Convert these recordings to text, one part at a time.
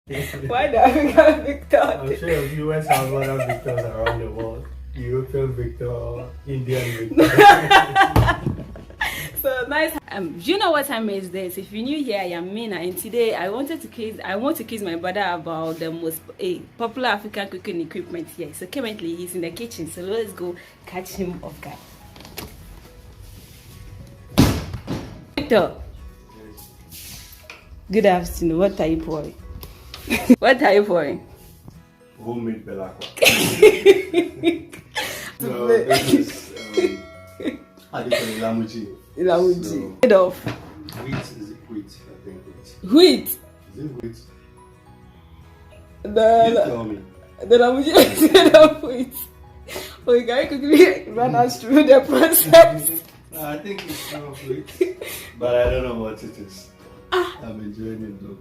Why the African Victor? I'm sure your viewers have other victors around the world. European Victor, Indian Victor. So nice. You know what time is this? If you're new here, I am Minah, and today I want to quiz my brother about the most popular African cooking equipment here. So currently he's in the kitchen. So let's go catch him off guard. Victor. Good afternoon. What are you pouring? What are you pouring? Homemade belakwa. No, this is how do you call it? Lamuji. Lamuji. So, made of wheat, is it wheat? I think wheat. wheat. Is it wheat? You The tell me. lamuji is made of wheat. Okay, can you quickly run us through the process? No, I think it's not of wheat, but I don't know what it is. I'm enjoying it though.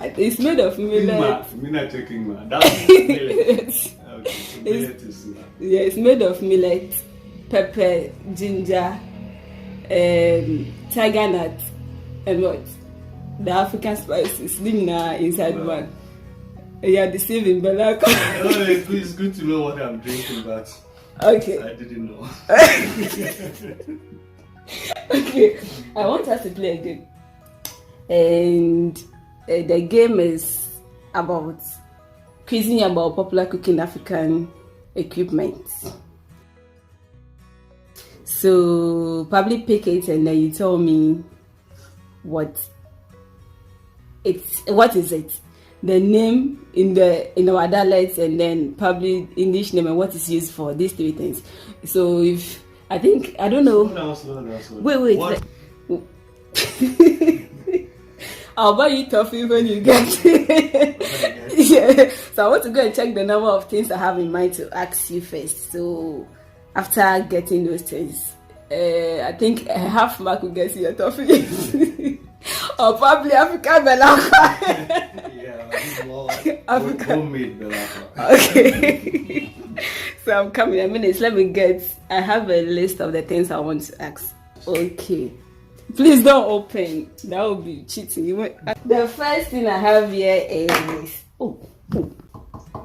It's made of millet. Minah checking man. That's millet. Okay, so millet is Yeah, it's made of millet, pepper, ginger, tiger nut, and what? The African spices. Minah inside one. You are deceiving Belaka. Oh, it's good to know what I'm drinking, but Okay. I didn't know. Okay. I want us to play a game. And the game is about quizzing about popular cooking African equipment. So probably pick it and then you tell me what is it? The name in our dialects and then probably English name and what it's used for, these three things. So if I don't know. Slow down. Wait. What? I'll buy you toffee when you get it. Yeah. So I want to go and check the number of things I have in mind to ask you first. So after getting those things, I think a half mark will get you a toffee. Or probably African belakwa. Yeah, more African. homemade belakwa. Okay. So I'm coming in a minute. Let me get. I have a list of the things I want to ask. Okay. Please don't open. That would be cheating. The first thing I have here is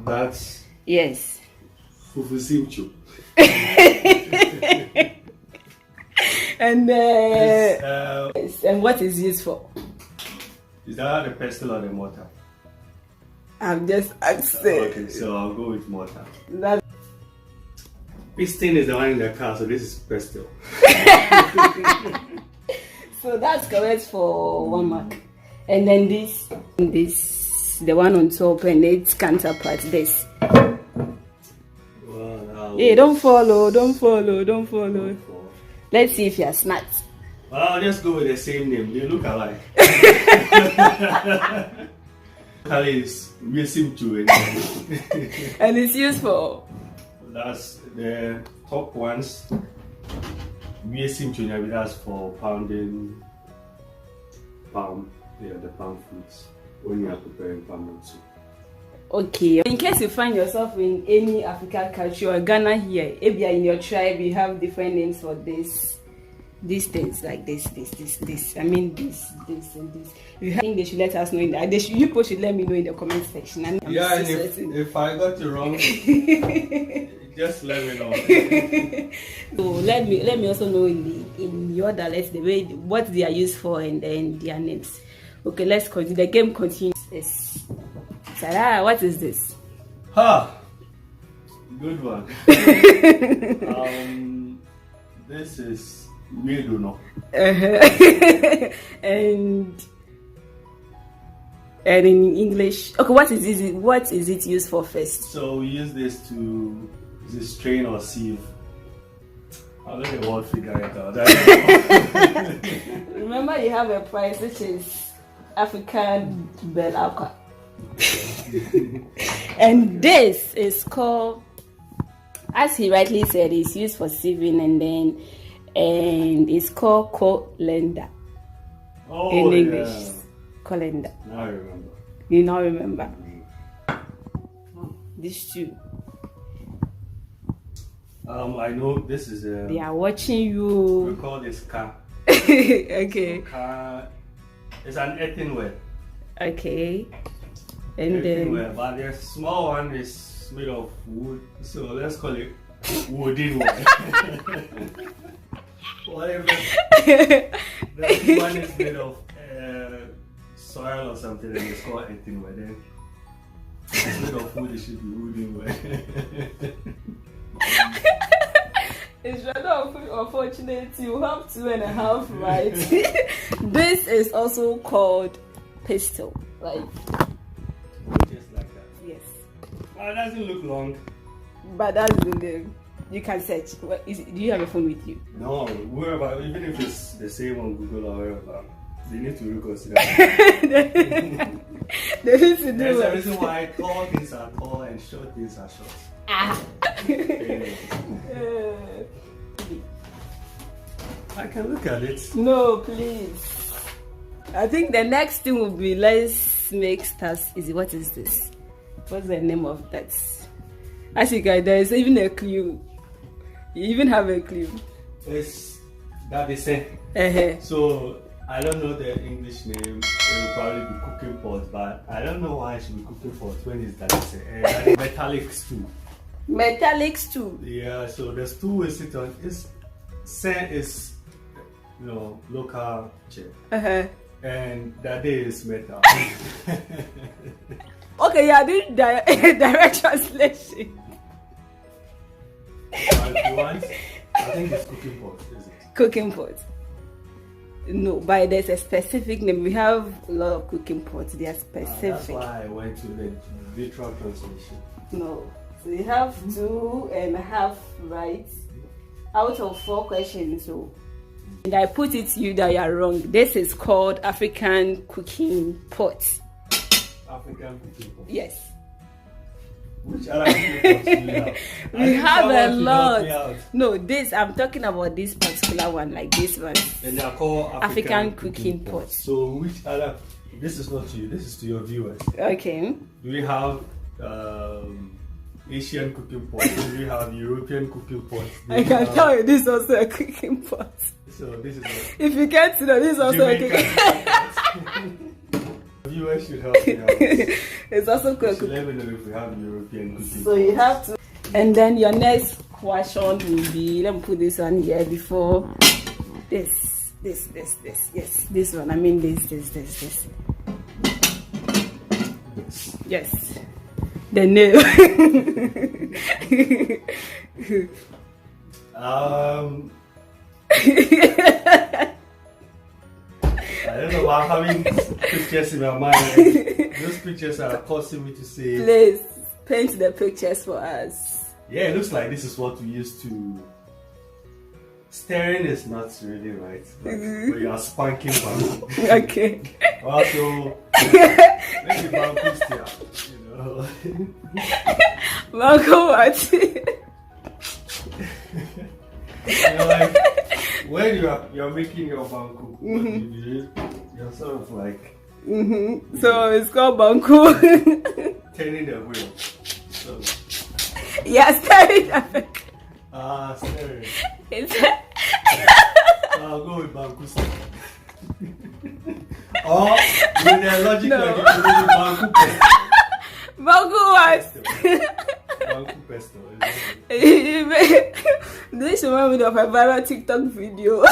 That's yes. fufu simchu. And Yes, and what is used for? is that the pestle or the mortar? I'm just asking. Okay, so I'll go with mortar. That Piston is the one in the car, so this is pestle. So that's correct for 1 mark. And then this, the one on top, and its counterpart, this. Wow, Hey, don't follow. Let's see if you're smart. Well, I'll just go with the same name. They look alike. Kali is simchu. And it's used for? That's the top ones. Simchu, that's for pounding palm. Yeah, the palm fruits when you are preparing palm soup. Okay. In case you find yourself in any African country or Ghana here, if you are in your tribe, you have different names for these things like this. I mean this and this. If you think they should let us know in that. You people should let me know in the comment section. And if I got it wrong, just let me know. So let me also know in your dialect the way what they are used for and then their names. Okay, let's continue. The game continues. Yes. Sarah, what is this? Good one. This is meduno. And in English, okay, what is it used for first? So we use this to strain or sieve. I'll let the word figure it out. Remember, you have a prize which is African belakwa. And this is called, as he rightly said, it's used for sieving and it's called colander. In English. Yeah. Colander. Now I remember. You now remember. These two. I know this is They are watching we you. call this car. Okay. Car. It's an earthenware. Okay. And Everywhere, but the small one is made of wood, so let's call it wooden one. Whatever. The big one is made of soil or something, and it's called anything. Then it's made of wood, it should be wooden one. It's rather unfortunate. You have 2.5 right. This is also called pistol, like Just like that. yes. Oh, it doesn't look long. But that's the name. You can search. What is it? Do you have a phone with you? No, wherever, even if it's the same on Google or wherever, they need to reconsider. They need to do There's a it. reason why tall things are tall and short things are short. Ah. I can look at it. No, please. I think the next thing will be let's make stars easy. What is this? What's the name of that? As you guys, there is even a clue. You even have a clue. It's that they say. So I don't know the English name. It will probably be cooking pot, but I don't know why it should be cooking pot when it's that they say. Metallic stew. Metallic stew. Yeah. So the stew we sit on is local chip. And that day is metal. Okay, yeah, this direct translation. If you want, I think it's cooking pot, is it? Cooking pot. No, but there's a specific name. We have a lot of cooking pots. They are specific. That's why I went to the literal translation. No. So you have 2.5 right out of 4 questions. So and I put it to you that you are wrong. This is called African cooking pot. African cooking pot. Yes. Which other cooking pots do you have? We have a lot. Out. No, this I'm talking about this particular one, like this one. And they are called African cooking pots. So which other? This is not to you. This is to your viewers. Okay. Do we have Asian cooking pot? Do we have European cooking pot? I can tell you this is also a cooking pot. So this is. If you can't see that, this is also a cooking pot. Viewers should help me out. It's also called So let me know if we have European cooking. So you have to, and then your next question will be. Let me put this one here before this. Yes, this one. I mean this. Yes, the nail. I don't know why I'm having pictures in my mind. Those pictures are causing me to say. Please paint the pictures for us. Yeah, it looks like this is what we used to. Staring is not really right. But you are spanking bamboo. Okay. Also, maybe bamboo still, you know. Welcome, what? You're like, when you're making your banku, what do you do? You're sort of like So it's called banku. turning the wheel. So Yes, staring. staring. It's I'll go with banku. Or with the logic No. that you do banku pesto. banku what? Banku pesto. This reminds me of a viral TikTok video.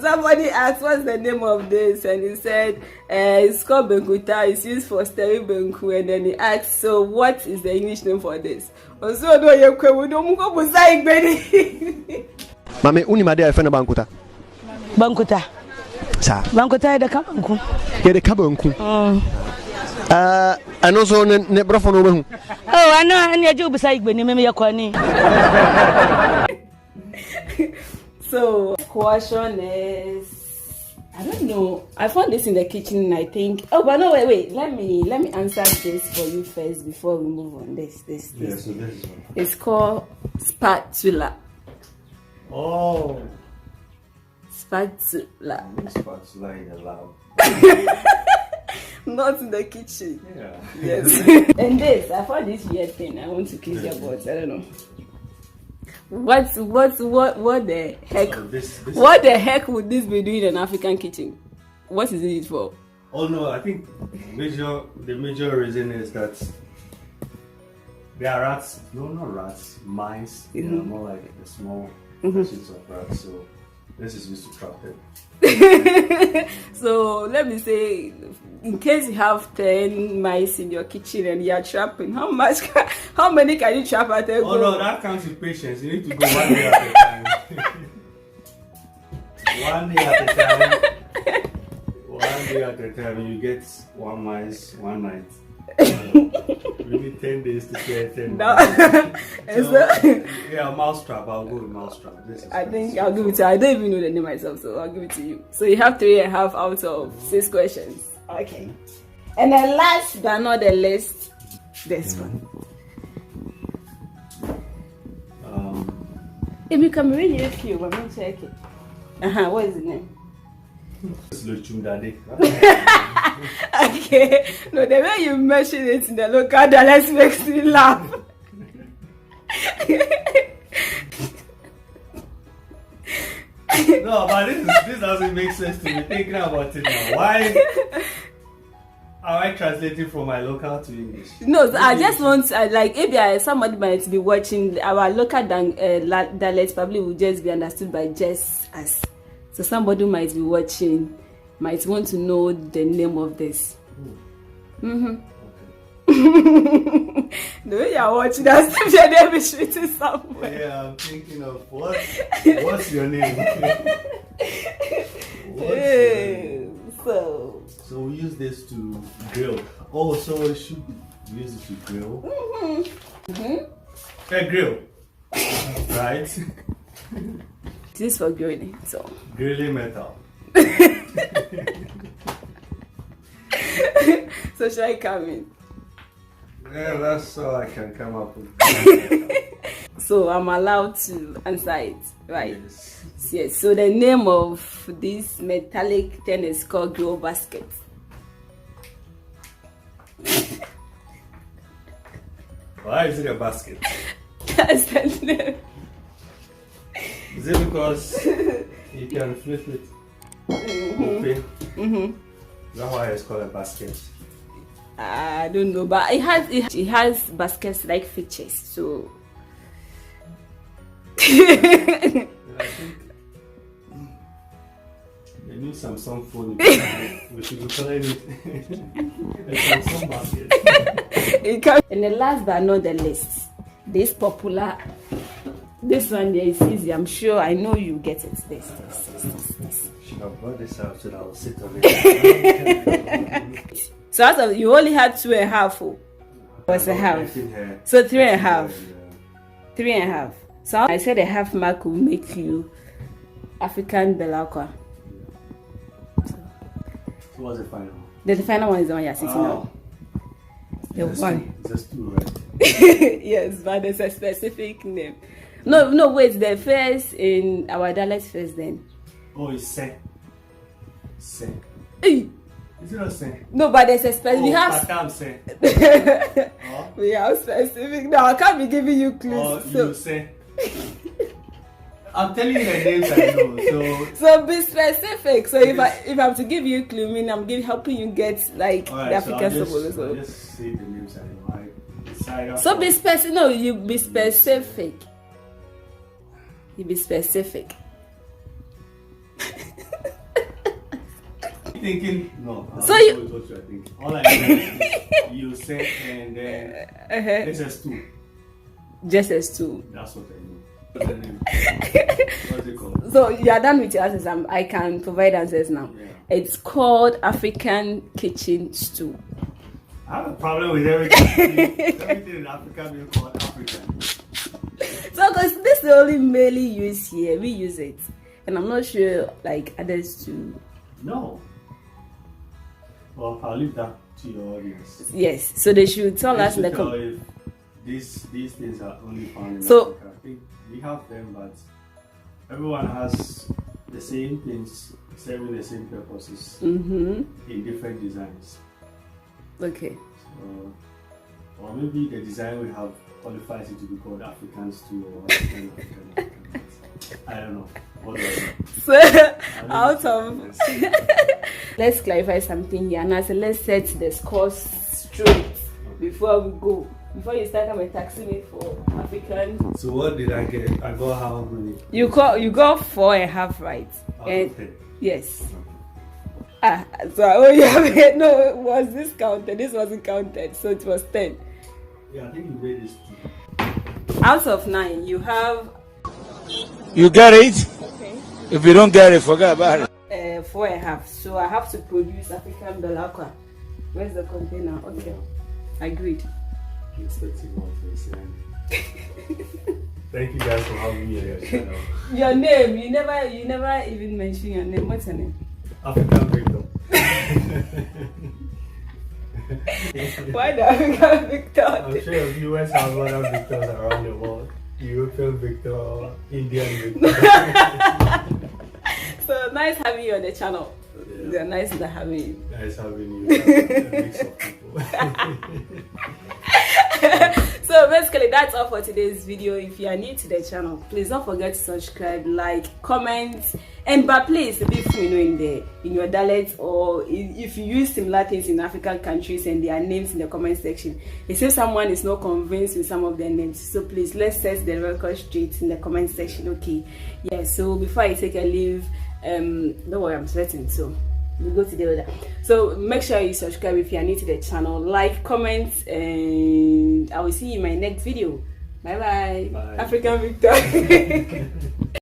Somebody asked what's the name of this, and he said it's called benkuta. It's used for stirring benku, and then he asked, so what is the English name for this? Also, no, you don't go beside Benny. Mame, uni made a friend of Bankuta. Bankuta. Sir. Bankuta is the Kabanku. You're the Kabanku. And also, never for no. Oh, I know, and your job beside Benny, maybe your corny. So, question is, I don't know. I found this in the kitchen. I think. Oh, but no, wait. Let me answer this for you first before we move on. This. Yeah, so this is one. It's called spatula. Oh. Spatula. Spatula in the lab. Not in the kitchen. Yeah. Yes. And this, I found this weird thing. I want to kiss your butt. I don't know. What the heck? So this What the heck would this be doing in an African kitchen? What is it for? Oh no, I think the major reason is that there are rats. No, not rats. Mice. They are more like the small versions of rats. So this is used to trap them. So let me say, in case you have 10 mice in your kitchen and you are trapping, how many can you trap at a go? Oh no, that counts with patience. You need to go 1 day at a time. 1 day at a time. 1 day at a time. You get 1 mice, 1 night. We need 10 days to get 10 mice. Yeah, mouse trap. I'll go with mouse trap. I think I'll give it to you. I don't even know the name myself, so I'll give it to you. So you have 3.5 out of 6 questions. Okay. And then last but not the least, this one. If you can read it, you let me check it. What is the name? Okay. No, the way you mention it in the local dialect makes me laugh. No, but this doesn't make sense to me thinking about it now. Why am I translating from my local to English? No, I just want like if somebody might be watching, our local dialect probably will just be understood by just us. So somebody might be watching, might want to know the name of this. Okay. The way you're watching, that's if your name is written somewhere. Yeah, I'm thinking of what's your name? So we use this to grill. Oh, so we should use it to grill. A grill, right? This is for grilling, so grilling metal. So should I come in? Yeah, that's all I can come up with. So I'm allowed to answer it, right? Yes. Yes. So the name of this metallic thing is called grill basket. Why is it a basket? That's the name. Is it because you can flip it open? Is that why it's called a basket? I don't know, but it has baskets like features. So I think they need some phone. We should be calling it a Samsung basket. And the last but not the least, this popular. This one there is easy. I'm sure I know you get it. This. Should have brought this out so that I'll sit on it. So as of, you only had 2.5. What's a half? So 3.5. 3.5. So I said a half mark will make you African Belakwa. So what's the final one? The final one is the one you're sitting on. The one. Just 2, right? Yes, but there's a specific name. No, wait. The first in our dialect first then. Oh, it's Se. Hey. Is it not Se? No, but there's a specific. We have Se. We have specific. No, I can't be giving you clues. Oh, so. You say. I'm telling you the names I know. So be specific. So if I have to give you a clue, I'm helping you get like right, the African so symbol. I'll just say the names I know. So be specific. No, you be specific. You be specific. Thinking no. So you. What you are thinking. All I know is you say and then SS2. Just S2. That's what I know. What's it called? So you are done with your answers. I can provide answers now. Yeah. It's called African kitchen stew. I have a problem with everything. Everything in Africa being called African. So because this is the only mainly used here, we use it, and I'm not sure like others too. No. Well, I'll leave that to your audience. Yes. So they should tell us in the comments. These things are only found in so, Africa. I think we have them, but everyone has the same things serving the same purposes in different designs. Okay. So, or maybe the design we have qualifies it to be called African stew or African. I don't know. What do I know? So, out of let's clarify something here. And I said, let's set the scores straight before we go. Before you start coming taxing me for African. So what did I get? I got how many? You got 4.5 right. And Okay. yes. So yeah, no, was this counted? This wasn't counted, so it was 10. Yeah, I think you made this 2. Out of 9, you have. You get it? Okay. If you don't get it, forget about it. 4.5. So I have to produce African Belacqua. Where's the container? Okay. Agreed. I'm expecting more things. Thank you guys for having me on your channel. Your name, you never even mention your name. What's your name? African Victor. Why the African Victor? I'm sure your viewers have other Victors around the world. European Victor, Indian Victor. So nice having you on the channel. Yeah. They're nice to having you. Nice having you. A mix of people. So basically that's all for today's video. If you are new to the channel, please don't forget to subscribe, like, comment, and but please be free in your dialect, or if you use similar things in African countries and their names in the comment section. If someone is not convinced with some of their names, so please let's set the record straight in the comment section. Okay, yeah. So before I take a leave, don't worry, I'm sweating, so we'll go to the other. So make sure you subscribe if you are new to the channel, like, comment, and I will see you in my next video. Bye bye. African Victor.